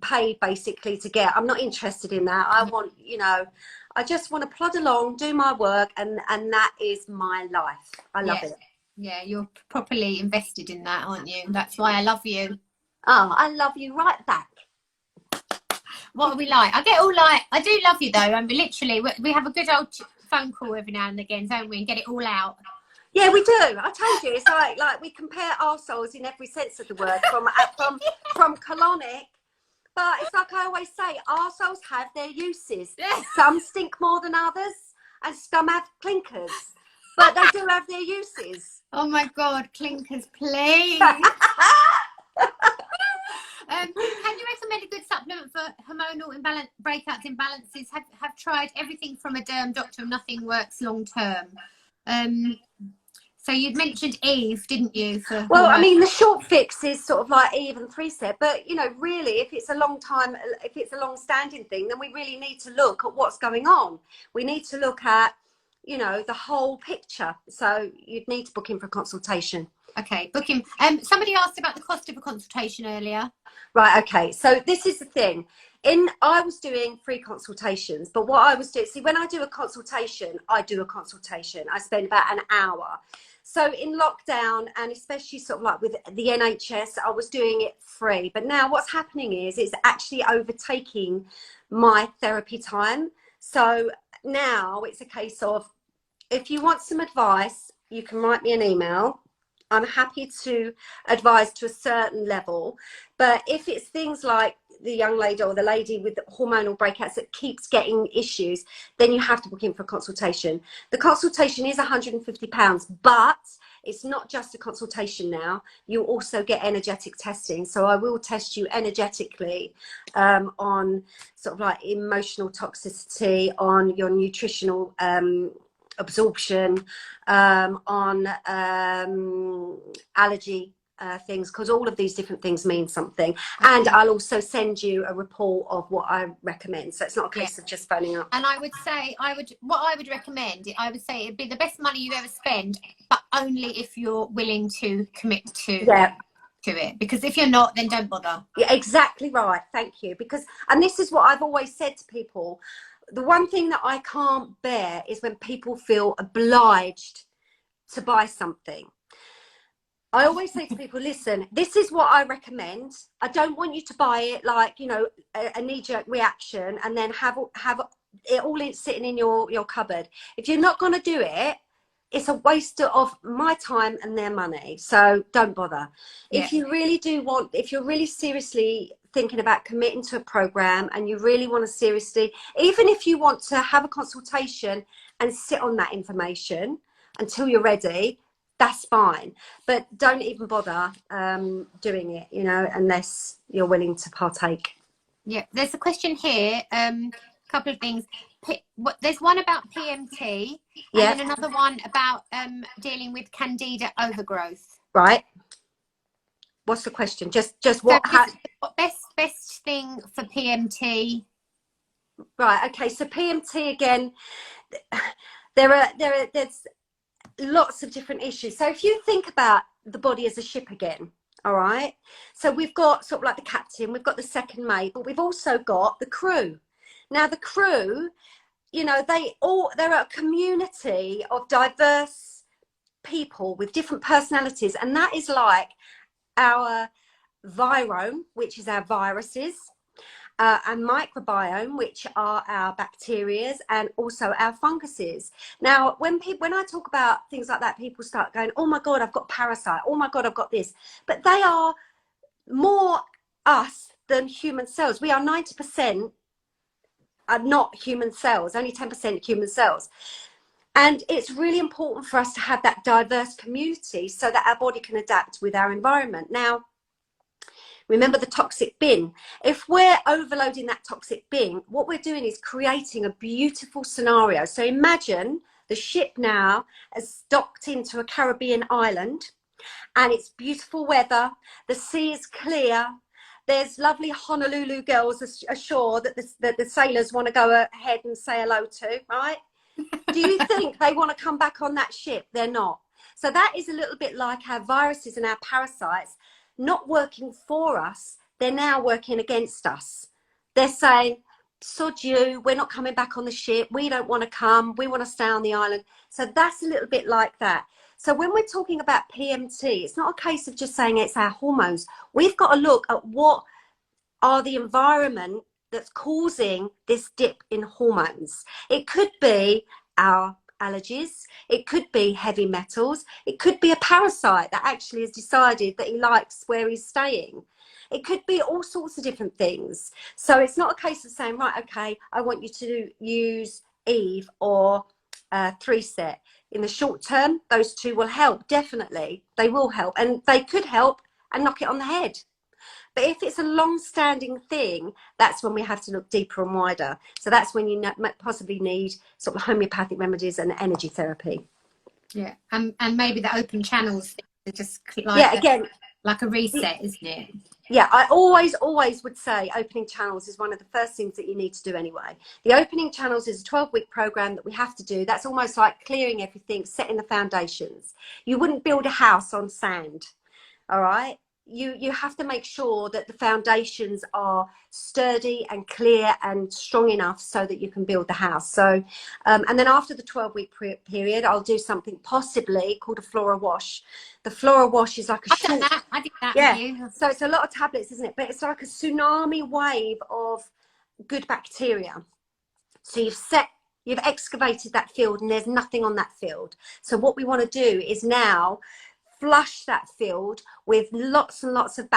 basically to get. I'm not interested in that. I want, you know, I just want to plod along, do my work, and that is my life. I love it. Yeah, you're properly invested in that, aren't you? That's why I love you. Oh, I love you right back. What are we like? I get all like, I do love you though. I mean, literally, we have a good old phone call every now and again, don't we? And get it all out. Yeah, we do. I told you, it's like we compare arseholes in every sense of the word, from colonic. But it's like I always say, arseholes have their uses. Some stink more than others, and some have clinkers. But they do have their uses. Oh my God, clinkers, please. Can you recommend a good supplement for hormonal breakouts, imbalances? Have tried everything from a derm doctor, and nothing works long term. So you'd mentioned Eve, didn't you? Well, I mean, the short fix is sort of like Eve and 3-step, but you know, really, if it's a long-standing thing, then we really need to look at what's going on. We need to look at, you know, the whole picture. So you'd need to book in for a consultation. Okay, book in. Somebody asked about the cost of a consultation earlier. Right. Okay. So this is the thing. I was doing free consultations, but what I was doing, see, when I do a consultation, I spend about an hour. So in lockdown, and especially sort of like with the NHS, I was doing it free. But now what's happening is it's actually overtaking my therapy time. So now it's a case of, if you want some advice, you can write me an email. I'm happy to advise to a certain level. But if it's things like the young lady or the lady with hormonal breakouts that keeps getting issues, then you have to book in for a consultation. The consultation is £150, but it's not just a consultation now. You also get energetic testing. So I will test you energetically on sort of like emotional toxicity, on your nutritional absorption, on allergy things, because all of these different things mean something. And I'll also send you a report of what I recommend, so it's not a case of just phoning up. And I would say what I would recommend, I would say it'd be the best money you ever spend, but only if you're willing to commit to it, because if you're not, then don't bother. Yeah, exactly right. Thank you. Because, and this is what I've always said to people, the one thing that I can't bear is when people feel obliged to buy something. I always say to people, listen, this is what I recommend. I don't want you to buy it like, you know, a knee-jerk reaction and then have it all sitting in your cupboard. If you're not going to do it, it's a waste of my time and their money. So don't bother. Yeah. If you really do want, if you're really seriously thinking about committing to a program and you really want to seriously, even if you want to have a consultation and sit on that information, until you're ready, that's fine. But don't even bother doing it, you know, unless you're willing to partake. Yeah, there's a question here. Couple of things. There's one about PMT, and then another one about dealing with candida overgrowth. Right. What's the question? Just what? Best thing for PMT? Right. Okay. So PMT again. There's lots of different issues. So if you think about the body as a ship again, all right. So we've got sort of like the captain, we've got the second mate, but we've also got the crew. Now the crew, you know, they're a community of diverse people with different personalities, and that is like our virome, which is our viruses, and microbiome, which are our bacteria, and also our funguses. Now, when I talk about things like that, people start going, "Oh my God, I've got parasite. Oh my God, I've got this." But they are more us than human cells. We are 90% are not human cells, only 10% human cells. And it's really important for us to have that diverse community so that our body can adapt with our environment. Now, remember the toxic bin. If we're overloading that toxic bin, what we're doing is creating a beautiful scenario. So imagine the ship now has docked into a Caribbean island, and it's beautiful weather. The sea is clear. There's lovely Honolulu girls ashore that the sailors want to go ahead and say hello to, right? Do you think they want to come back on that ship? They're not. So that is a little bit like our viruses and our parasites not working for us. They're now working against us. They're saying, sod you, we're not coming back on the ship. We don't want to come. We want to stay on the island. So that's a little bit like that. So when we're talking about PMT, it's not a case of just saying it's our hormones. We've got to look at what are the environment that's causing this dip in hormones. It could be our allergies, it could be heavy metals, it could be a parasite that actually has decided that he likes where he's staying. It could be all sorts of different things. So it's not a case of saying, right, okay, I want you to use Eve or 3-set. In the short term, those two will help, definitely. They will help, and they could help and knock it on the head. But if it's a long-standing thing, that's when we have to look deeper and wider. So that's when you possibly need sort of homeopathic remedies and energy therapy. Yeah, and maybe the open channels are just like a reset, isn't it? Yeah, I always would say opening channels is one of the first things that you need to do anyway. The opening channels is a 12-week program that we have to do. That's almost like clearing everything, setting the foundations. You wouldn't build a house on sand, all right? You have to make sure that the foundations are sturdy and clear and strong enough so that you can build the house. So, and then after the 12-week period, I'll do something possibly called a flora wash. The flora wash is like a short... I did that yeah. with you. So it's a lot of tablets, isn't it? But it's like a tsunami wave of good bacteria. So you've excavated that field and there's nothing on that field. So what we want to do is now flush that field with lots and lots of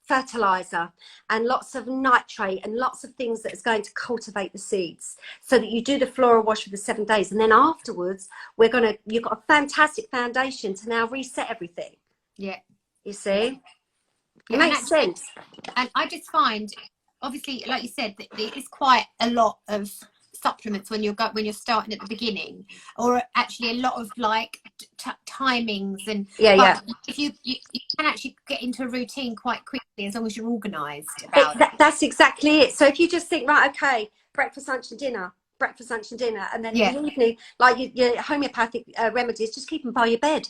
fertilizer and lots of nitrate and lots of things that is going to cultivate the seeds, so that you do the flora wash for the 7 days, and then afterwards you've got a fantastic foundation to now reset everything. Yeah, you see, yeah, it makes sense. And I just find, obviously, like you said, that it's quite a lot of supplements when you're starting at the beginning, or actually a lot of like timings, and if you can actually get into a routine quite quickly as long as you're organized about it. That's exactly it. So if you just think, right, okay, breakfast, lunch and dinner, and then in the evening, like your homeopathic remedies, just keep them by your bed.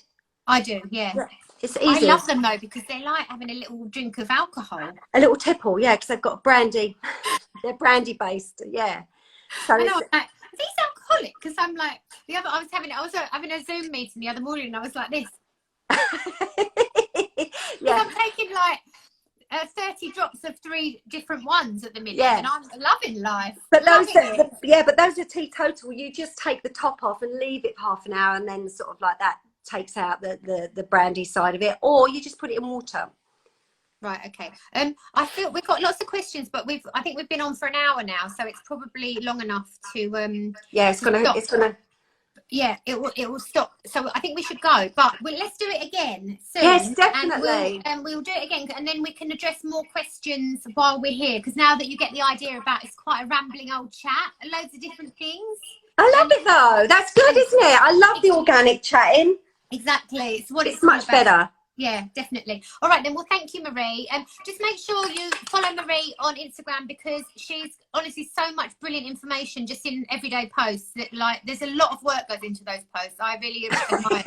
I do, yeah. It's easy. I love them though, because they like having a little drink of alcohol, a little tipple, yeah, because they've got brandy. They're brandy based, yeah. So I know, like, are these alcoholic? Because I'm like, I was having a Zoom meeting the other morning, and I was like this. Yeah. I'm taking like 30 drops of 3 different ones at the minute, yeah. and I'm loving life. But those are teetotal. You just take the top off and leave it for half an hour, and then sort of like that takes out the brandy side of it, or you just put it in water. Right, okay. I feel we've got lots of questions, but I think we've been on for an hour now, so it's probably long enough to yeah, it's gonna Yeah, it will stop. So I think we should go, but let's do it again soon. Yes, definitely. And we'll do it again, and then we can address more questions while we're here. Because now that you get the idea about, it's quite a rambling old chat, and loads of different things. I love it though. That's good, isn't it? I love the organic chatting. Exactly, it's what it's much better. Yeah, definitely. All right then. Well, thank you, Marie. And just make sure you follow Marie on Instagram, because she's honestly so much brilliant information just in everyday posts. That like, there's a lot of work goes into those posts. I really admire.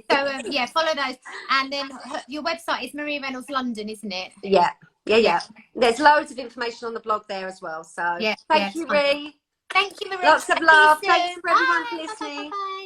So yeah, follow those. And then your website is Marie Reynolds London, isn't it? Yeah. There's loads of information on the blog there as well. So thank you, Ree. Thank you, Marie. Lots of love. Thanks for everyone for listening. Bye.